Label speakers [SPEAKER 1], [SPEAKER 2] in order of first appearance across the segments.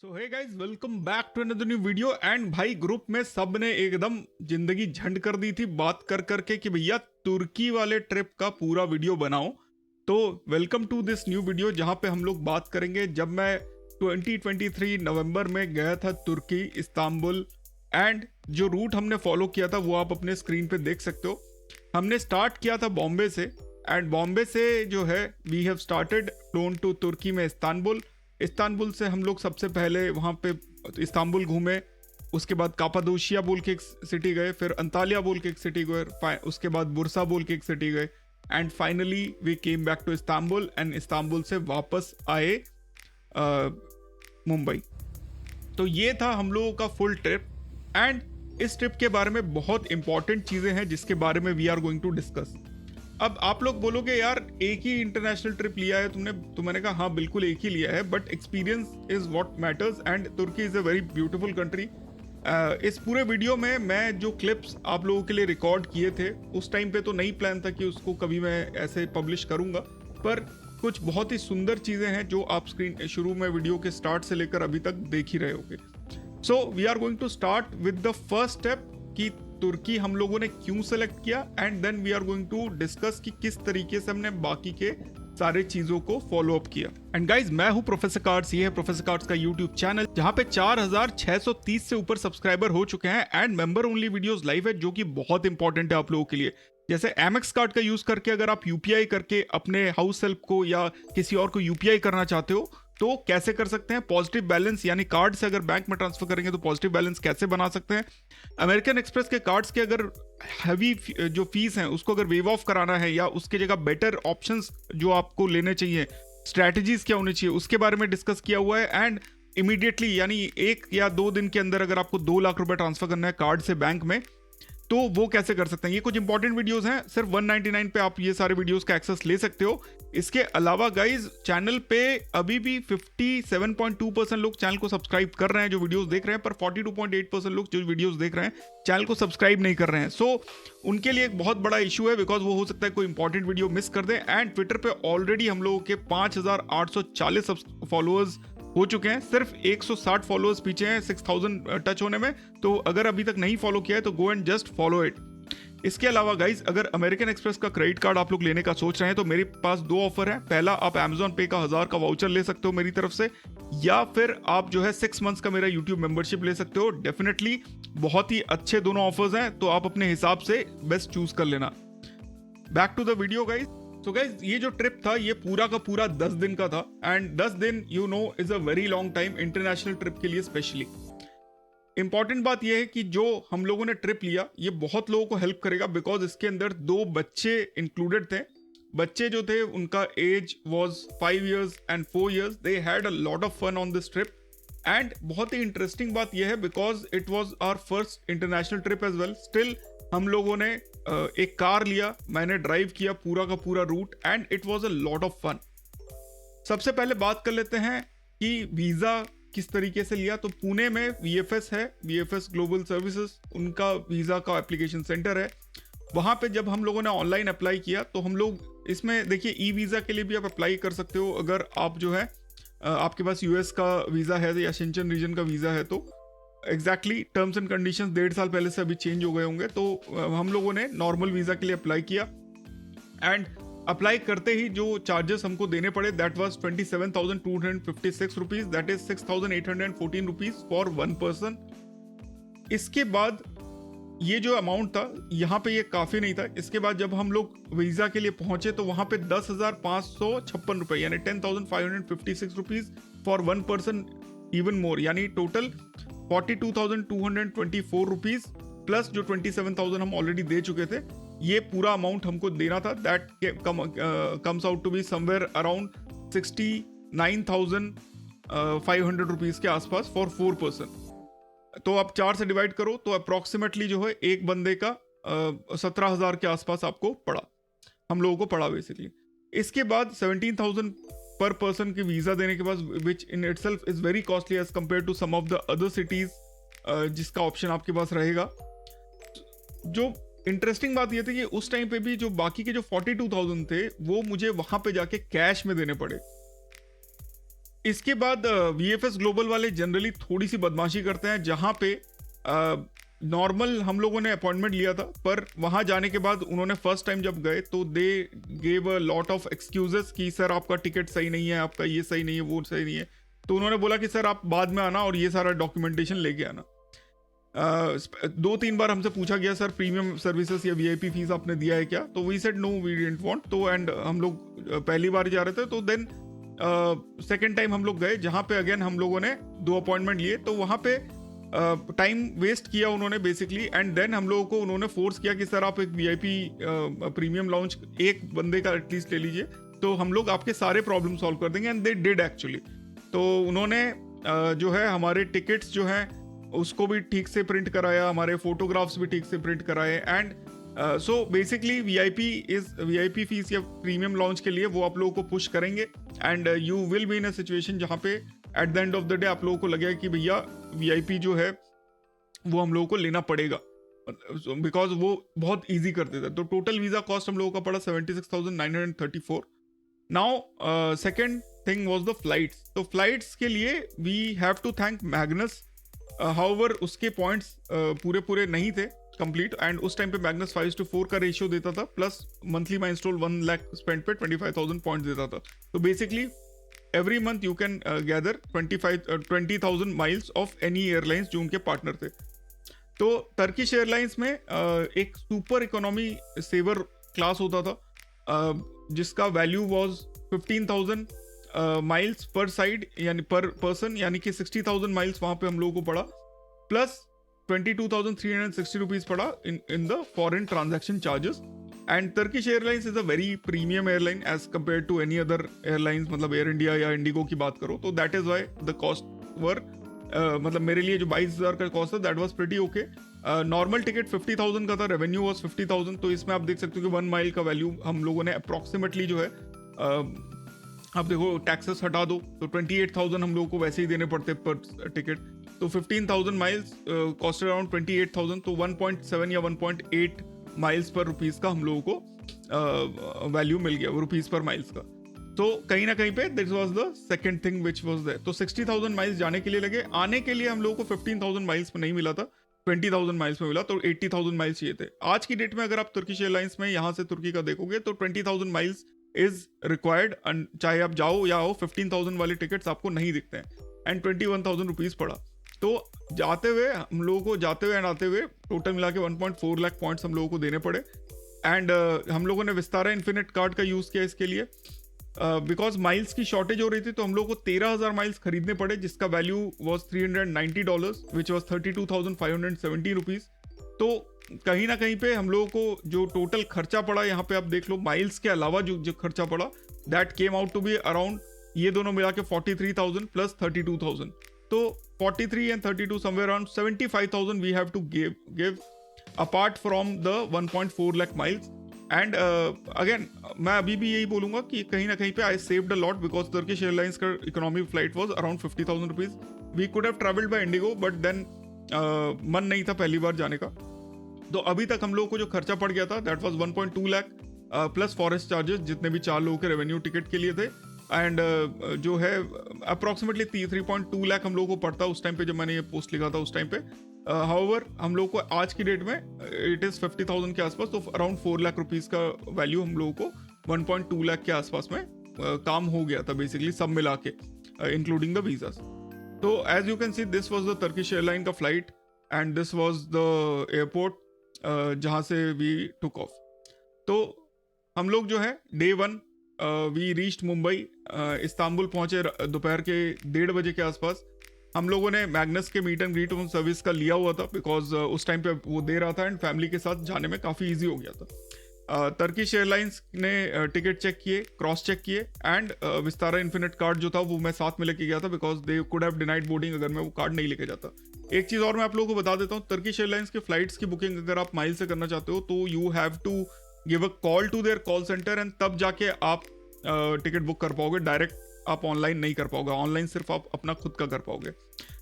[SPEAKER 1] So hey guys, welcome back to another new video. And भाई group में सब ने एकदम जिंदगी झंड कर दी थी बात कर करके कि भैया तुर्की वाले ट्रिप का पूरा वीडियो बनाओ। तो welcome to this new video जहां पे हम लोग बात करेंगे जब मैं 2023 नवंबर में गया था तुर्की, इस्तांबुल। एंड जो रूट हमने फॉलो किया था वो आप अपने स्क्रीन पे देख सकते हो। हमने स्टार्ट किया था बॉम्बे से, एंड बॉम्बे से जो है we have started flown to तुर्की में इस्तांबुल। इस्तांबुल से हम लोग सबसे पहले वहाँ पे इस्तांबुल घूमे, उसके बाद कापादोशिया बोल के एक सिटी गए, फिर अंतालिया बोल के एक सिटी गए, उसके बाद बुरसा बोल के एक सिटी गए, and finally we came back to Istanbul. And Istanbul से वापस आए मुंबई। तो ये था हम लोगों का फुल ट्रिप। एंड इस ट्रिप के बारे में बहुत इंपॉर्टेंट चीज़ें हैं जिसके बारे में we are going to discuss. अब आप लोग बोलोगे यार एक ही इंटरनेशनल ट्रिप लिया है तुमने, तो मैंने कहा हाँ बिल्कुल एक ही लिया है, but experience is what matters and Turkey is a very beautiful country. इस पूरे वीडियो में मैं जो क्लिप्स आप लोगों के लिए रिकॉर्ड किए थे उस टाइम पे तो नहीं प्लान था कि उसको कभी मैं ऐसे पब्लिश करूंगा, पर कुछ बहुत ही सुंदर चीज़ें हैं जो आप स्क्रीन शुरू में वीडियो के स्टार्ट से लेकर अभी तक देख ही रहे होगे। So we are going to start with the first step कि तुर्की हम लोगों ने क्यों सेलेक्ट किया, and then we are going to discuss कि किस तरीके से हमने बाकी के सारे चीजों को फॉलो अप किया। एंड गाइज, मैं हूं प्रोफेसर कार्ड्स, ये है प्रोफेसर कार्ड्स का यूट्यूब चैनल जहां पे 4630 से ऊपर सब्सक्राइबर हो चुके हैं, and member only videos live है जो कि बहुत इंपॉर्टेंट है आप लोगों के लिए। जैसे एमएक्स कार्ड का यूज करके अगर आप यूपीआई करके अपने हाउस हेल्प को या किसी और को यूपीआई करना चाहते हो तो कैसे कर सकते हैं, पॉजिटिव बैलेंस यानी कार्ड से अगर बैंक में ट्रांसफर करेंगे तो पॉजिटिव बैलेंस कैसे बना सकते हैं, अमेरिकन एक्सप्रेस के कार्ड्स के अगर हैवी जो फीस हैं उसको अगर वेव ऑफ कराना है या उसके जगह बेटर ऑप्शंस जो आपको लेने चाहिए, स्ट्रैटेजीज क्या होनी चाहिए, उसके बारे में डिस्कस किया हुआ है। एंड इमीडिएटली यानी 1 या 2 दिन के अंदर अगर आपको 2 लाख रुपए ट्रांसफर करना है कार्ड से बैंक में तो वो कैसे कर सकते हैं। ये कुछ इंपॉर्टेंट वीडियोस हैं, सिर्फ 199 पे आप ये सारे वीडियोस का एक्सेस ले सकते हो। इसके अलावा गाइज चैनल पे अभी भी 57.2% लोग चैनल को सब्सक्राइब कर रहे हैं जो वीडियोस देख रहे हैं, पर 42.8% लोग जो वीडियोस देख रहे हैं चैनल को सब्सक्राइब नहीं कर रहे हैं। सो उनके लिए एक बहुत बड़ा इशू है, बिकॉज वो हो सकता है कोई इंपॉर्टेंट वीडियो मिस कर दे। एंड ट्विटर पे ऑलरेडी हम लोगों के 5840 फॉलोअर्स हो चुके हैं, सिर्फ 160 फॉलोअर्स पीछे हैं 6000 टच होने में। तो अगर अभी तक नहीं फॉलो किया है तो go and just follow it. इसके अलावा गाइज, अगर अमेरिकन एक्सप्रेस का क्रेडिट कार्ड आप लोग लेने का सोच रहे हैं तो मेरे पास 2 ऑफर है। पहला, आप Amazon पे का 1000 का वाउचर ले सकते हो मेरी तरफ से, या फिर आप जो है 6 मंथ्स का मेरा यूट्यूब मेंबरशिप ले सकते हो। डेफिनेटली बहुत ही अच्छे दोनों ऑफर्स हैं, तो आप अपने हिसाब से बेस्ट चूज कर लेना। Back to the video guys. तो गाइज, ये जो ट्रिप था ये पूरा का पूरा 10 दिन का था, एंड 10 दिन you know is a very long time international trip के लिए। स्पेशली इंपॉर्टेंट बात यह है कि जो हम लोगों ने ट्रिप लिया ये बहुत लोगों को हेल्प करेगा, बिकॉज इसके अंदर 2 बच्चे इंक्लूडेड थे। बच्चे जो थे उनका age was 5 years and 4 years। They had a lot of fun on this trip. And बहुत ही इंटरेस्टिंग बात यह है because it was our first international trip as well. Still हम लोगों ने एक कार लिया, मैंने ड्राइव किया पूरा का पूरा route, and it was a lot of fun. सबसे पहले बात कर लेते हैं कि वीज़ा किस तरीके से लिया। तो पुणे में VFS है, VFS ग्लोबल सर्विसेज, उनका वीज़ा का एप्लीकेशन सेंटर है। वहाँ पे जब हम लोगों ने ऑनलाइन अप्लाई किया तो हम लोग इसमें देखिए ई वीज़ा के लिए भी आप अप्लाई कर सकते हो अगर आप जो है आपके पास US का वीज़ा है या शेंजन रीजन का वीज़ा है। तो एग्जैक्टली टर्म्स एंड कंडीशंस 1.5 साल पहले से अभी चेंज हो गए होंगे। तो हम लोगों ने नॉर्मल वीज़ा के लिए अप्लाई किया, एंड अप्लाई करते ही जो चार्जेस हमको देने पड़े that was 27,256 rupees, that is 6,814 rupees for 1 person. इसके बाद ये जो अमाउंट था यहाँ पे ये काफ़ी नहीं था। इसके बाद जब हम लोग वीज़ा के लिए पहुंचे तो वहाँ पे 10,556 रुपये यानी 10,556 rupees for 1 person, even more, यानी टोटल 42,224 रुपीज प्लस जो 27,000 हम ऑलरेडी दे चुके थे, ये पूरा अमाउंट हमको देना था। That comes out to be somewhere around 69,500 rupees के आसपास फॉर 4 पर्सन। तो आप 4 से डिवाइड करो तो अप्रॉक्सीमेटली जो है एक बंदे का 17,000 के आसपास आपको पड़ा, हम लोगों को पड़ा बेसिकली। इसके बाद 17,000 पर पर्सन की वीज़ा देने के बाद, which in itself is very costly as compare to some of the other cities जिसका ऑप्शन आपके पास रहेगा। जो इंटरेस्टिंग बात यह थी कि उस टाइम पे भी जो बाकी के जो 42,000 थे वो मुझे वहां पे जाके कैश में देने पड़े। इसके बाद VFS ग्लोबल वाले जनरली थोड़ी सी बदमाशी करते हैं, जहाँ पे नॉर्मल हम लोगों ने अपॉइंटमेंट लिया था, पर वहाँ जाने के बाद उन्होंने फर्स्ट टाइम जब गए तो they gave a lot of excuses कि सर आपका टिकट सही नहीं है, आपका ये सही नहीं है, वो सही नहीं है। तो उन्होंने बोला कि सर आप बाद में आना और ये सारा डॉक्यूमेंटेशन लेके आना। 2-3 बार हमसे पूछा गया सर प्रीमियम सर्विसेज या VIP फीस आपने दिया है क्या, तो we said no we didn't want. तो एंड हम लोग पहली बार जा रहे थे, तो देन सेकेंड टाइम हम लोग गए, जहाँ पे अगेन हम लोगों ने 2 अपॉइंटमेंट लिए। तो वहाँ पे टाइम वेस्ट किया उन्होंने बेसिकली, एंड देन हम लोगों को उन्होंने फोर्स किया कि सर आप एक VIP प्रीमियम लाउंज एक बंदे का एटलीस्ट ले लीजिए, तो हम लोग आपके सारे प्रॉब्लम सॉल्व कर देंगे। And they did actually. तो उन्होंने जो है हमारे टिकट्स जो हैं उसको भी ठीक से प्रिंट कराया, हमारे फोटोग्राफ्स भी ठीक से प्रिंट कराए। And so basically VIP fees या प्रीमियम लॉन्च के लिए वो आप लोगों को पुश करेंगे, and you will be in a situation जहाँ पे at the end of the day आप लोगों को लगेगा कि भैया VIP जो है वो हम लोगों को लेना पड़ेगा, बिकॉज वो बहुत ईजी कर देता है। तो टोटल वीजा कॉस्ट हम लोगों का पड़ा 76,934। Now second thing was the flights. तो फ्लाइट्स के लिए we have to thank Magnus. However उसके पॉइंट्स पूरे नहीं थे कंप्लीट, एंड उस टाइम पे मैग्नस 5:4 का रेशियो देता था, plus monthly milestone 1 lakh spend पे 25,000 पॉइंट्स देता था। तो basically every month you can gather 20,000 miles of any airlines जो उनके पार्टनर थे। तो टर्किश एयरलाइंस में एक सुपर इकोनॉमी सेवर क्लास होता था, जिसका value was 15,000 miles per side, यानी पर पर्सन, यानी कि 60,000 माइल्स वहाँ पे हम लोगों को पड़ा, प्लस 22,360 रुपीज पड़ा in the foreign transaction charges. And Turkish airlines is a very premium airline as compare to any other airlines, मतलब एयर इंडिया या इंडिगो की बात करो तो that is why the cost were मतलब मेरे लिए जो 22,000 का कॉस्ट था that was pretty okay. Normal ticket 50,000 का था, रेवेन्यू वाज 50,000। तो इसमें आप देख सकते हो कि 1 माइल का वैल्यू हम लोगों ने अप्रॉक्सीमेटली जो है आप देखो टैक्सेस हटा दो तो 28,000 हम लोगों को वैसे ही देने पड़ते पर टिकट। तो 15,000 माइल्स कॉस्ट अराउंड 28,000, तो 1.7 या 1.8 माइल्स पर रुपीस का हम लोगों को वैल्यू मिल गया, रुपीस पर माइल्स का। तो कहीं ना कहीं पे this was the second thing which was there. तो 60,000 माइल्स जाने के लिए लगे, आने के लिए हम लोगों को 15,000 माइल्स में नहीं मिला था, 20,000 माइल्स में मिला, तो 80,000 माइल्स चाहिए थे। आज की डेट में अगर आप तुर्किश एयरलाइंस में यहाँ से तुर्की का देखोगे तो 20,000 माइल्स इज रिक्वायर्ड, चाहे आप जाओ या आओ 15,000 वाले टिकट्स आपको नहीं दिखते हैं, एंड 21,000 रुपीज पड़ा। तो जाते हुए हम लोगों को जाते हुए एंड आते हुए टोटल मिला के 1.4 लाख पॉइंट्स हम लोगों को देने पड़े। एंड हम लोगों ने विस्तारा इन्फिनिट कार्ड का यूज़ किया इसके लिए, बिकॉज माइल्स की शॉर्टेज हो रही थी, तो हम लोग को 13,000 माइल्स खरीदने पड़े, जिसका value was $390 which was 32,570 rupees. तो कहीं ना कहीं पे हम लोगों को जो टोटल खर्चा पड़ा, यहाँ पे आप देख लो माइल्स के अलावा जो खर्चा पड़ा that came out to be around, ये दोनों मिला के 43,000 प्लस 32,000, तो 43 and 32 somewhere around 75,000 we have to give apart from the 1.4 lakh miles. And again मैं अभी भी यही बोलूंगा कि कहीं ना कहीं पे I saved a lot, because Turkish airlines का economy flight was around 50,000 rupees. We could have travelled by Indigo, but then मन नहीं था पहली बार जाने का। तो अभी तक हम लोगों को जो खर्चा पड़ गया था that was 1.2 lakh plus forest charges, जितने भी 4 लोगों के रेवेन्यू टिकट के लिए थे। एंड जो है अप्रॉक्सीमेटली 3.2 लाख हम लोगों को पड़ता उस टाइम पे जब मैंने ये पोस्ट लिखा था उस टाइम पे। हाउएवर हम लोगों को आज की डेट में इट इज़ 50,000 के आसपास, तो अराउंड 4 लाख रुपीज़ का वैल्यू हम लोगों को 1.2 लाख के आसपास में काम हो गया था बेसिकली, सब मिला के इंक्लूडिंग द वीज़ास। तो as you can see this was the Turkish airline का flight, and this was the airport जहाँ से वी टुक ऑफ। तो हम लोग जो है day 1 we reached Mumbai, Istanbul पहुंचे दोपहर के 1:30 बजे के आसपास। हम लोगों ने मैग्नस के मीट एंड ग्रीट सर्विस का लिया हुआ था, बिकॉज उस टाइम पे वो दे रहा था एंड फैमिली के साथ जाने में काफ़ी इजी हो गया था। टर्किश एयरलाइंस ने टिकट चेक किए, क्रॉस चेक किए, एंड विस्तारा इन्फिनिट कार्ड जो था वो मैं साथ में लेके गया था, because they could have denied boarding अगर मैं वो कार्ड नहीं लेके जाता। एक चीज़ और मैं आप लोगों को बता देता हूँ, टर्किश एयरलाइंस के फ्लाइट्स की बुकिंग अगर आप माइल से करना चाहते हो तो you have to give a call to their call centre, and तब जाके आप टिकट बुक कर पाओगे। डायरेक्ट आप ऑनलाइन नहीं कर पाओगे, ऑनलाइन सिर्फ आप अपना खुद का कर पाओगे।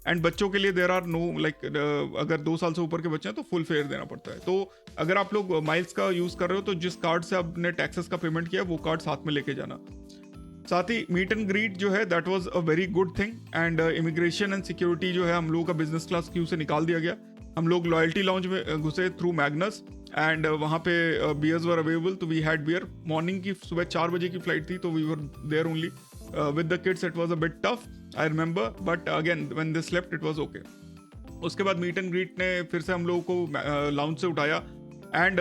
[SPEAKER 1] एंड बच्चों के लिए देर आर नो लाइक अगर 2 साल से ऊपर के बच्चे हैं तो फुल फेयर देना पड़ता है। तो अगर आप लोग माइल्स का यूज़ कर रहे हो तो जिस कार्ड से आपने टैक्सेस का पेमेंट किया वो कार्ड साथ में लेके जाना। साथ ही मीट एंड ग्रीट जो है that was a very good thing, and immigration and security जो है हम लोगों का बिजनेस क्लास क्यू से निकाल दिया गया। हम लोग लॉयल्टी लाउंज में घुसे थ्रू मैग्नस, एंड वहाँ पे बियर्स वर अवेलेबल, तो वी हैड बियर। मॉर्निंग की सुबह 4 बजे की फ्लाइट थी, तो we were there only with the kids. It was a bit tough, I remember, but again when they slept it was okay. उसके बाद मीट एंड ग्रीट ने फिर से हम लोगों को लाउंज से उठाया, एंड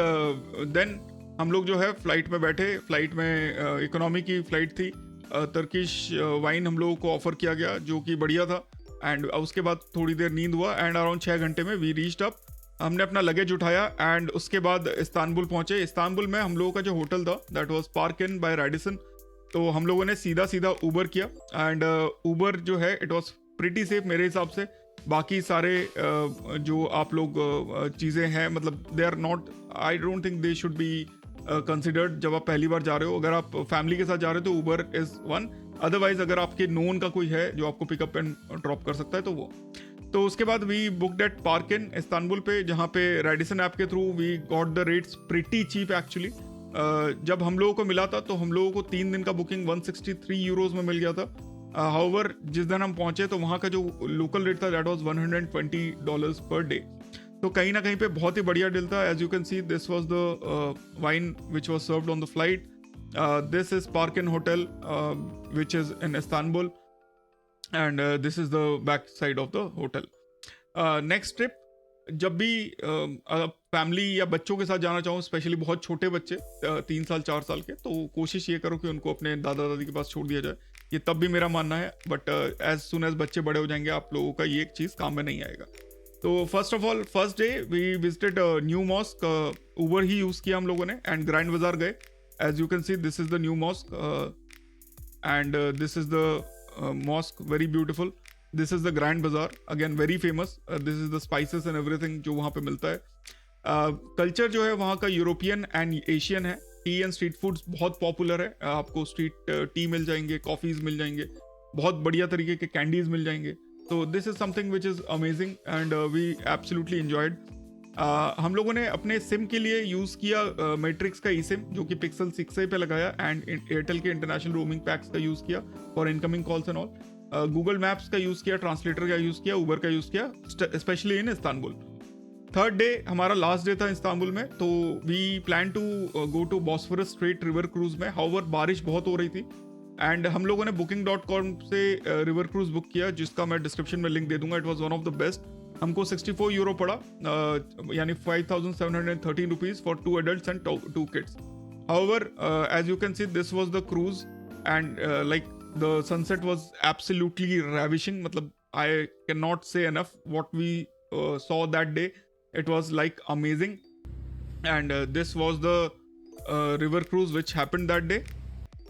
[SPEAKER 1] देन हम लोग जो है फ्लाइट में बैठे। फ्लाइट में इकोनॉमी की फ्लाइट थी। टर्किश वाइन हम लोगों को ऑफर किया गया जो कि बढ़िया था, एंड उसके बाद थोड़ी देर नींद हुआ, एंड अराउंड 6 घंटे में वी रीच्ड अप। हमने अपना लगेज उठाया, एंड उसके बाद इस्तांबुल पहुंचे। इस्तांबुल में हम लोगों का जो होटल था that was park in by Radisson, तो हम लोगों ने सीधा ऊबर किया, एंड ऊबर जो है इट वाज प्रिटी सेफ मेरे हिसाब से। बाकी सारे जो आप लोग चीज़ें हैं, मतलब they are not, I don't think they should be considered जब आप पहली बार जा रहे हो। अगर आप फैमिली के साथ जा रहे हो तो ऊबर इज़ वन, अदरवाइज अगर आपके नोन का कोई है जो आपको पिकअप एंड ड्रॉप कर सकता है तो वो। तो उसके बाद we booked at Park Inn Istanbul पे, जहाँ पे रेडिसन ऐप के through we got the rates pretty cheap actually. जब हम लोगों को मिला था तो हम लोगों को 3 दिन का बुकिंग 163 यूरोज में मिल गया था। हाउएवर जिस दिन हम पहुंचे तो वहाँ का जो लोकल रेट था दैट वाज $120 पर डे, तो कहीं ना कहीं पे बहुत ही बढ़िया डील था। As you can see this was the wine which was served on the flight. This is Park Inn hotel which is in Istanbul, and this is the back side of the hotel. Next trip, जब भी family या बच्चों के साथ जाना चाहो, specially बहुत छोटे बच्चे 3 साल 4 साल के, तो कोशिश ये करो कि उनको अपने दादा दादी के पास छोड़ दिया जाए। ये तब भी मेरा मानना है, बट एज सुन एज बच्चे बड़े हो जाएंगे आप लोगों का ये एक चीज़ काम में नहीं आएगा। तो first of all first day we visited New Mosque. Uber ही यूज़ किया हम लोगों ने, एंड ग्रैंड बाजार गए। As you can see this is the New Mosque, and this is the mosque, very beautiful. This is the Grand Bazaar, again very famous. This is the spices and everything जो वहाँ पे मिलता है। Culture जो है वहाँ का European and Asian है। टी एंड स्ट्रीट फूड्स बहुत पॉपुलर है। आपको स्ट्रीट टी मिल जाएंगे, कॉफ़ीज़ मिल जाएंगे, बहुत बढ़िया तरीके के कैंडीज़ मिल जाएंगे। तो this is something which is amazing, and we absolutely enjoyed. हम लोगों ने अपने सिम के लिए यूज़ किया मैट्रिक्स का ई सिम, जो कि पिक्सल 6a पे लगाया, एंड एयरटेल के इंटरनेशनल रोमिंग पैक्स का यूज़ किया for incoming calls and all. Google Maps का यूज़ किया, ट्रांसलेटर का यूज़ किया, ऊबर का यूज़ किया, specially in Istanbul. Third day हमारा लास्ट डे था इस्तांबुल में, तो we plan to go to Bosphorus strait river cruise में। हाउएवर बारिश बहुत हो रही थी, एंड हम लोगों ने booking.com से रिवर क्रूज बुक किया, जिसका मैं डिस्क्रिप्शन में लिंक दे दूंगा। It was one of the best. हमको 64 यूरो पड़ा, यानी 5,713 rupees for 2 adults and 2 kids. However, as you can see, this was the cruise, and like the sunset was absolutely ravishing. मतलब I cannot say enough what we saw that day. It was like amazing, and this was the river cruise which happened that day.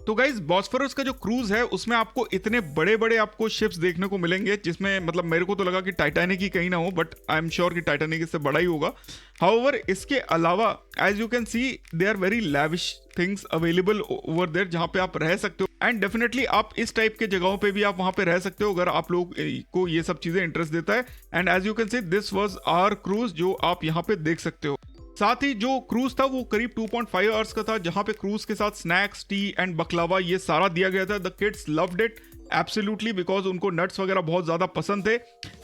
[SPEAKER 1] तो guys Bosphorus का जो cruise है उसमें आपको इतने बड़े बड़े आपको शिप्स देखने को मिलेंगे, जिसमें मतलब मेरे को तो लगा कि टाइटैनिक ही कहीं ना हो, बट आई एम श्योर कि टाइटैनिक इससे बड़ा ही होगा। हाउएवर इसके अलावा as you can see they are very lavish things available over there, जहाँ पे आप रह सकते हो, एंड डेफिनेटली आप इस टाइप के जगहों पे भी आप वहाँ पे रह सकते हो अगर आप लोग को ये सब चीज़ें इंटरेस्ट देता है। And as you can see this was our cruise जो आप यहाँ पे देख सकते हो। साथ ही जो क्रूज था वो करीब 2.5 आवर्स का था, जहां पे क्रूज के साथ स्नैक्स, टी एंड बकलावा ये सारा दिया गया था। The kids loved it absolutely, because उनको नट्स वगैरह बहुत ज़्यादा पसंद थे।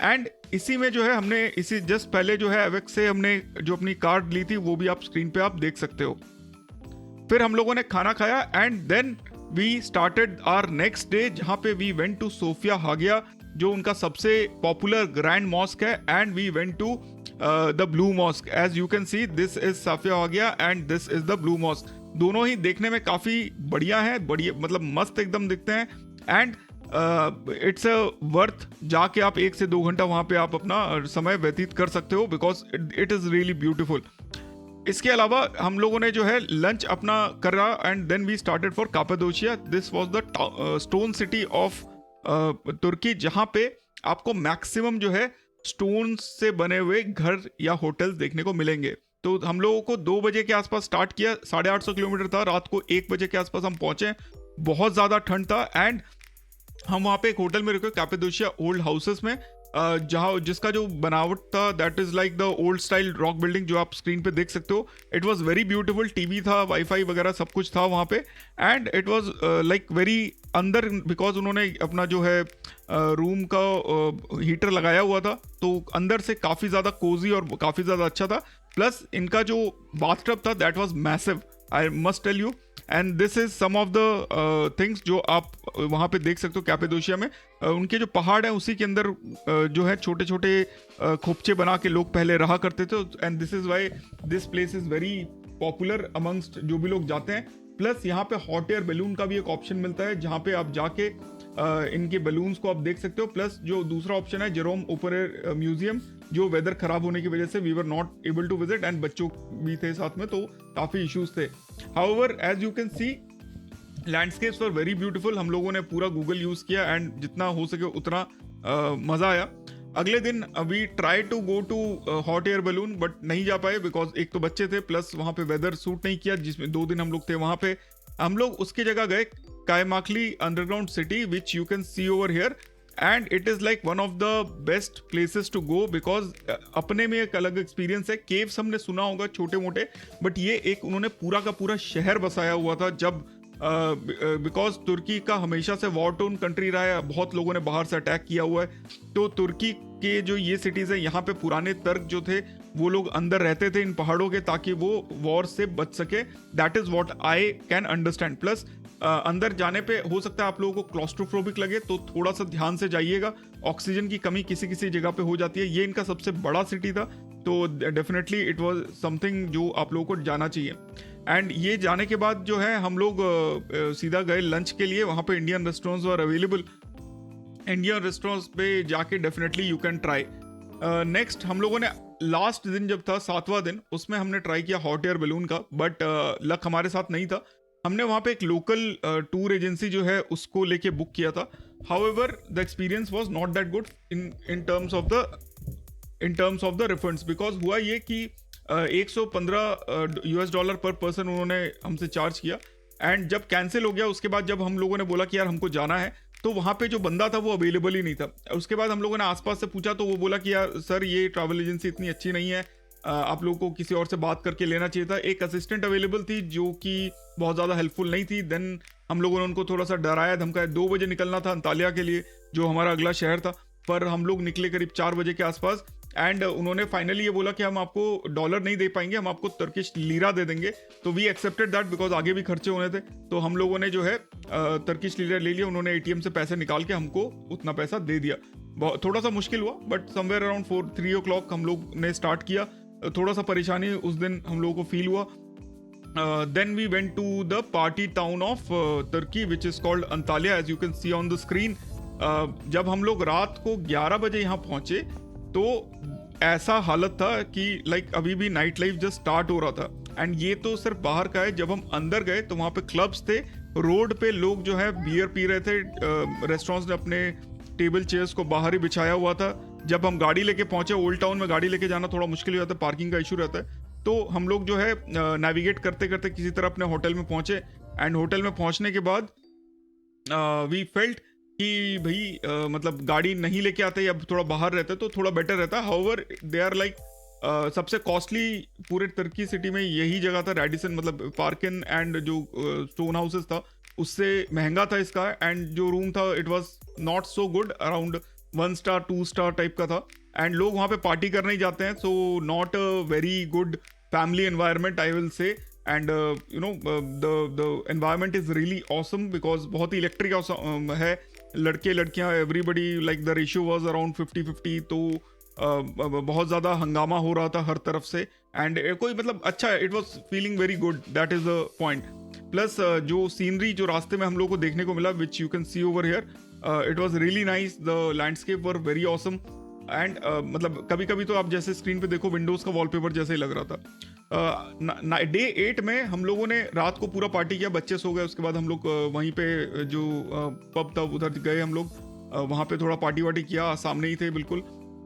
[SPEAKER 1] एंड इसी में जो है हमने इसी जस्ट पहले जो है एवेक्स से हमने जो अपनी कार्ड ली थी वो भी आप स्क्रीन पे आप देख सकते हो। फिर हम लोगों ने खाना खाया, and then we started our next day, जहाँ पे we went to Sophia Hagia, जो उनका सबसे पॉपुलर ग्रैंड मॉस्क है, and we went to the blue mosque. As you can see this is Sophia Hagia and this is the blue mosque. दोनों ही देखने में काफ़ी बढ़िया हैं, बढ़िया मतलब मस्त एकदम दिखते हैं, एंड इट्स अ वर्थ जाके आप 1 से 2 घंटा वहाँ पे आप अपना समय व्यतीत कर सकते हो, because it is really beautiful. इसके अलावा हम लोगों ने जो है लंच अपना करा, and then we started for Cappadocia. This was the stone city of तुर्की, जहाँ पे आपको मैक्सिमम जो है स्टोन से बने हुए घर या होटल्स देखने को मिलेंगे। तो हम लोगों को 2 बजे के आसपास स्टार्ट किया, 850 किलोमीटर था, रात को 1 बजे के आसपास हम पहुंचे। बहुत ज़्यादा ठंड था, एंड हम वहाँ पे एक होटल में रुके, कैपाडोशिया ओल्ड हाउसेस में, जहाँ जिसका जो बनावट था that is like the old style rock building जो आप स्क्रीन पे देख सकते हो. It was very beautiful. TV था, वाईफाई वगैरह सब कुछ था वहाँ पे. And it was like very अंदर, बिकॉज उन्होंने अपना जो है रूम का हीटर लगाया हुआ था, तो अंदर से काफ़ी ज़्यादा कोजी और काफ़ी ज़्यादा अच्छा था. प्लस इनका जो बाथटब था that was massive, I must tell you. And this is some of the things जो आप वहाँ पे देख सकते हो कैपेडोशिया में. उनके जो पहाड़ हैं उसी के अंदर जो है छोटे छोटे खोपचे बना के लोग पहले रहा करते थे. And this is why this place is very popular amongst जो भी लोग जाते हैं. प्लस यहाँ पे हॉट एयर बैलून का भी एक ऑप्शन मिलता है जहाँ पे आप जाके इनके बलून्स को आप देख सकते हो. प्लस जो दूसरा ऑप्शन है जेरोम ओपन एयर म्यूजियम, जो वेदर खराब होने की वजह से we were not able to visit, and बच्चों भी थे साथ में तो काफ़ी इश्यूज थे. However as you can see landscapes were very beautiful. हम लोगों ने पूरा गूगल यूज़ किया एंड जितना हो सके उतना मज़ा आया. अगले दिन we try to go to hot air balloon but नहीं जा पाए बिकॉज एक तो बच्चे थे, प्लस वहाँ पे वेदर सूट नहीं किया जिसमें 2 दिन हम लोग थे वहाँ पे. हम लोग उसकी जगह गए Kaymakli underground city which you can see over here. And it is like one of the best places to go because अपने में एक अलग एक्सपीरियंस है. केव्स हमने सुना होगा छोटे मोटे, बट ये एक उन्होंने पूरा का पूरा शहर बसाया हुआ था. जब बिकॉज तुर्की का हमेशा से वॉर टोन कंट्री रहा है, बहुत लोगों ने बाहर से अटैक किया हुआ है, तो तुर्की के जो ये सिटीज़ है यहाँ पे पुराने तर्क जो थे वो लोग अंदर रहते थे इन पहाड़ों के ताकि वो वॉर से बच सके. That is what I can understand. Plus अंदर जाने पे हो सकता है आप लोगों को क्लॉस्ट्रोफोबिक लगे, तो थोड़ा सा ध्यान से जाइएगा. ऑक्सीजन की कमी किसी किसी जगह पे हो जाती है. ये इनका सबसे बड़ा सिटी था, तो डेफिनेटली इट वाज समथिंग जो आप लोगों को जाना चाहिए. एंड ये जाने के बाद जो है हम लोग सीधा गए लंच के लिए. वहाँ पे इंडियन रेस्टोरेंट्स वर अवेलेबल. इंडियन रेस्टोरेंट्स पे जाके definitely you can try. Next हम लोगों ने लास्ट दिन जब था 7वां दिन, उसमें हमने ट्राई किया हॉट एयर बलून का, बट लक हमारे साथ नहीं था. हमने वहाँ पे एक लोकल टूर एजेंसी जो है उसको लेके बुक किया था. However the experience was not that good in terms of the refunds. Because हुआ ये कि $115 पर पर्सन उन्होंने हमसे चार्ज किया. एंड जब कैंसिल हो गया उसके बाद जब हम लोगों ने बोला कि यार हमको जाना है, तो वहाँ पे जो बंदा था वो अवेलेबल ही नहीं था. उसके बाद हम लोगों ने आसपास से पूछा तो वो बोला कि यार सर ये ट्रैवल एजेंसी इतनी अच्छी नहीं है, आप लोगों को किसी और से बात करके लेना चाहिए था. एक असिस्टेंट अवेलेबल थी जो कि बहुत ज़्यादा हेल्पफुल नहीं थी. देन हम लोगों ने उनको थोड़ा सा डराया धमकाया. 2 बजे निकलना था अंतालिया के लिए जो हमारा अगला शहर था, पर हम लोग निकले करीब 4 बजे के आसपास. एंड उन्होंने फाइनली ये बोला कि हम आपको डॉलर नहीं दे पाएंगे, हम आपको तुर्किश लीरा दे देंगे. तो वी एक्सेप्टेड दैट बिकॉज आगे भी खर्चे होने थे. तो हम लोगों ने जो है तुर्किश लीरा ले लिया. उन्होंने एटीएम से पैसे निकाल के हमको उतना पैसा दे दिया. थोड़ा सा मुश्किल हुआ बट समवेयर अराउंड 3 o'clock हम लोग ने स्टार्ट किया. थोड़ा सा परेशानी उस दिन हम लोगों को फील हुआ. Then we went to the party town of Turkey which is called Antalya as you can see on the screen. जब हम लोग रात को 11 बजे यहाँ पहुंचे तो ऐसा हालत था कि लाइक अभी भी नाइट लाइफ जस्ट स्टार्ट हो रहा था. एंड ये तो सिर्फ बाहर का है. जब हम अंदर गए तो वहाँ पे क्लब्स थे, रोड पे लोग जो है बियर पी रहे थे. रेस्टोरेंट्स ने अपने टेबल चेयर्स को बाहर ही बिछाया हुआ था. जब हम गाड़ी लेके पहुंचे, ओल्ड टाउन में गाड़ी लेके जाना थोड़ा मुश्किल हो जाता है, पार्किंग का इशू रहता है. तो हम लोग जो है नेविगेट करते करते किसी तरह अपने होटल में पहुंचे. एंड होटल में पहुंचने के बाद वी फेल्ट कि भाई मतलब गाड़ी नहीं लेके आते या थोड़ा बाहर रहते तो थोड़ा बेटर रहता. हाउएवर दे आर लाइक सबसे कॉस्टली पूरे तुर्की सिटी में यही जगह था. रेडिसन मतलब पार्किन एंड जो स्टोन हाउसेस था उससे महंगा था इसका. एंड जो रूम था it was not so good, around 1 star 2 star type का था. एंड लोग वहाँ पे पार्टी करने ही जाते हैं, so not a very good family environment I will say. And you know the environment is really awesome because बहुत ही इलेक्ट्रिक है. लड़के लड़कियां everybody like the ratio was around 50-50. तो बहुत ज़्यादा हंगामा हो रहा था हर तरफ से. एंड कोई मतलब अच्छा it was feeling very good, that is the point. Plus जो सीनरी जो रास्ते में हम लोग को देखने को मिला विच you can see over here, it was really nice. The landscape were very awesome. And मतलब कभी कभी तो आप जैसे स्क्रीन पे देखो विंडोज़ का वॉलपेपर जैसे ही लग रहा था. डे 8 में हम लोगों ने रात को पूरा पार्टी किया, बच्चे सो गए. उसके बाद हम लोग वहीं पे जो पब था उधर गए हम लोग. वहाँ पे थोड़ा पार्टी वार्टी किया, सामने ही थे बिल्कुल.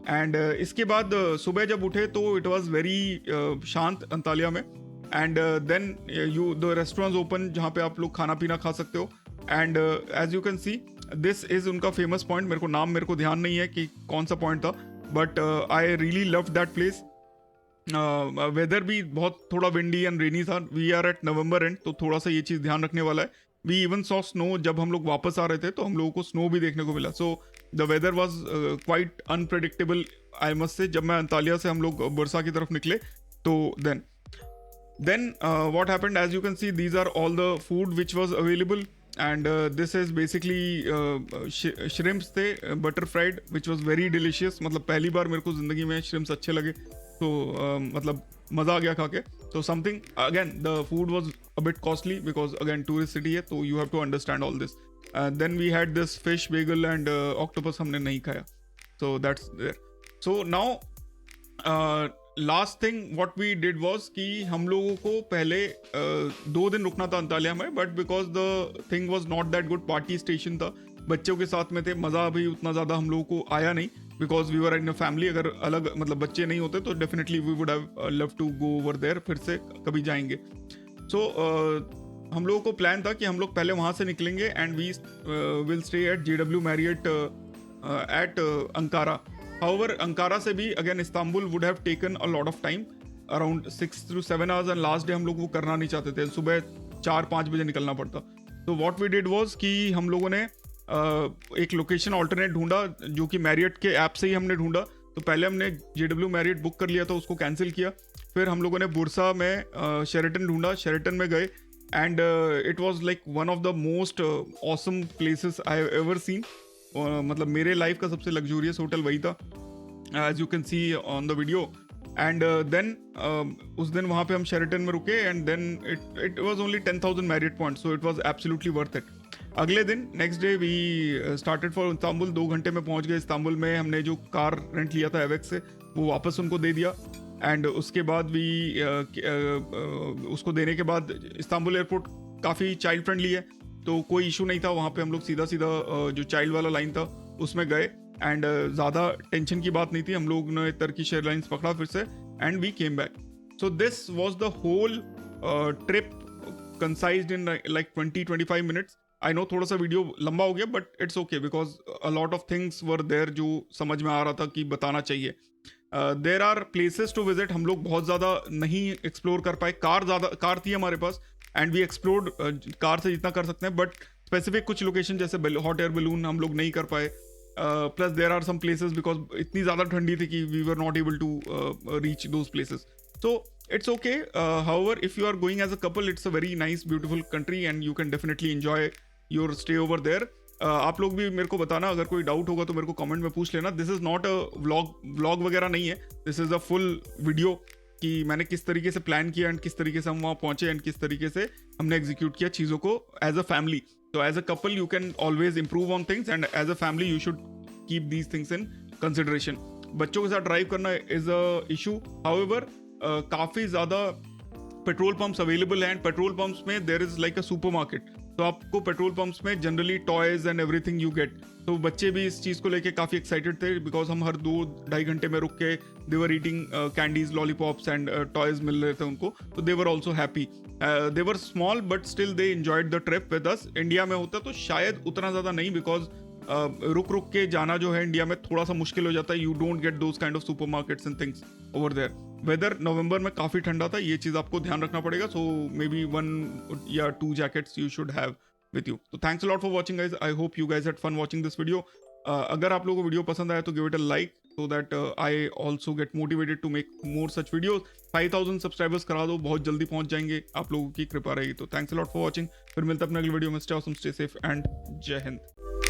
[SPEAKER 1] एंड इसके बाद सुबह जब उठे तो इट वाज वेरी शांत अंतालिया में. And then the restaurants open जहाँ पे आप लोग खाना पीना खा सकते हो. And as you can see this is उनका फेमस पॉइंट। मेरे को ध्यान नहीं है कि कौन सा पॉइंट था, but I really love that place. Weather भी बहुत थोड़ा विंडी एंड रेनी था। We are at November end, तो थोड़ा सा ये चीज़ ध्यान रखने वाला है। वी इवन सॉ स्नो, जब हम लोग वापस आ रहे थे तो हम लोगों को स्नो भी देखने को मिला। So the weather was quite unpredictable I must say. जब मैं अंतालिया से हम लोग बुरसा की तरफ निकले तो then what happened, as you can see, these are all the food which was available, and this is basically shrimps थे butter fried, which was very delicious। मतलब पहली बार मेरे को ज़िंदगी में shrimps अच्छे लगे, तो मतलब मज़ा आ गया खा के। तो something again, the food was a bit costly because again tourist city है, तो you have to understand all this। then we had this fish bagel and octopus हमने नहीं खाया, so that's there। so now last thing what we did was कि हम लोगों को पहले 2 दिन रुकना था अंतालिया में, but because the thing was not that good, party station था, बच्चों के साथ में थे, मज़ा भी उतना ज़्यादा हम लोगों को आया नहीं because we were in a family. अगर अलग मतलब बच्चे नहीं होते तो definitely we would have love to go over there, फिर से कभी जाएंगे। सो हम लोगों को प्लान था कि हम लोग पहले वहाँ से निकलेंगे and we will stay at JW Marriott at Ankara. However, Ankara से भी again Istanbul would have taken a lot of time, around 6 to 7 hours, and last day हम लोग वो करना नहीं चाहते थे, सुबह 4-5 बजे निकलना पड़ता। तो what we did was कि हम लोगों ने एक लोकेशन ऑल्टरनेट ढूंढा, जो कि मैरियट के ऐप से ही हमने ढूंढा। तो पहले हमने JW Marriott बुक कर लिया था, उसको कैंसिल किया। फिर हम लोगों ने बुरसा में शेरेटन ढूंढा, शेरेटन में गए and it was like one of the most awesome places I have ever seen. मतलब मेरे लाइफ का सबसे लग्जूरियस होटल वही था, as you can see on the video. And then उस दिन वहाँ पे हम शेरेटन में रुके and then it was only 10,000 Marriott points, so it was absolutely worth it. अगले दिन next day we started for Istanbul. 2 घंटे में पहुँच गए इस्तांबुल में। हमने जो कार रेंट लिया था एवेक्स से, वो वापस उनको दे दिया एंड उसके बाद भी उसको देने के बाद इस्तांबुल एयरपोर्ट काफ़ी चाइल्ड फ्रेंडली है, तो कोई इशू नहीं था। वहाँ पे हम लोग सीधा जो चाइल्ड वाला लाइन था उसमें गए एंड ज़्यादा टेंशन की बात नहीं थी। हम लोग ने टर्किश एयरलाइंस पकड़ा फिर से and we came back. So this was the whole trip concised in like 20-25 minutes. I know थोड़ा सा वीडियो लंबा हो गया, but it's okay because a lot of things were there जो समझ में आ रहा था कि बताना चाहिए। There are places to visit. हम लोग बहुत ज़्यादा नहीं एक्सप्लोर कर पाए, कार थी हमारे पास एंड वी एक्सप्लोर्ड कार से जितना कर सकते हैं, बट स्पेसिफिक कुछ लोकेशन जैसे हॉट एयर बलून हम लोग नहीं कर पाए। Plus there are some places because इतनी ज़्यादा ठंडी थी कि we were not able to reach those places. So it's okay. However if you are going as a couple, it's a very nice beautiful country and you can definitely enjoy your stay over there. आप लोग भी मेरे को बताना, अगर कोई doubt होगा तो मेरे को कमेंट में पूछ लेना। This is not a vlog वगैरह नहीं है, this is a full video कि मैंने किस तरीके से प्लान किया एंड किस तरीके से हम वहाँ पहुँचे एंड किस तरीके से हमने एग्जीक्यूट किया चीज़ों को एज अ फैमिली। तो as a couple you can always improve on things and as a family you should keep these things in consideration. बच्चों के साथ ड्राइव करना इज अ इशू। हाउएवर काफ़ी ज़्यादा पेट्रोल पंप्स अवेलेबल हैं and petrol pumps में there is like a super market. तो आपको पेट्रोल पंप्स में generally toys and everything you get. तो बच्चे भी इस चीज़ को लेके काफ़ी एक्साइटेड थे बिकॉज हम हर 2-2.5 घंटे में रुक के they were eating candies, lollipops and toys मिल रहे थे उनको, तो they were also happy. They were small but still they enjoyed the trip with us. India में होता तो शायद उतना ज़्यादा नहीं, बिकॉज रुक के जाना जो है इंडिया में थोड़ा सा मुश्किल हो जाता है। You don't get those kind of supermarkets and things over there. Weather November में काफ़ी ठंडा था, ये चीज़ आपको ध्यान रखना पड़ेगा। सो मे बी 1 या 2 jackets you should have with you. So thanks a lot for watching guys. I hope you guys had fun watching this video. अगर आप लोगों को वीडियो पसंद आया तो give it a like so that I also get motivated to make more such videos. 5000 subscribers करा दो, बहुत जल्दी पहुंच जाएंगे, आप लोगों की कृपा रहेगी। तो thanks a lot for watching. फिर मिलते हैं अपने अगले वीडियो में। Stay awesome, stay safe and जय हिंद।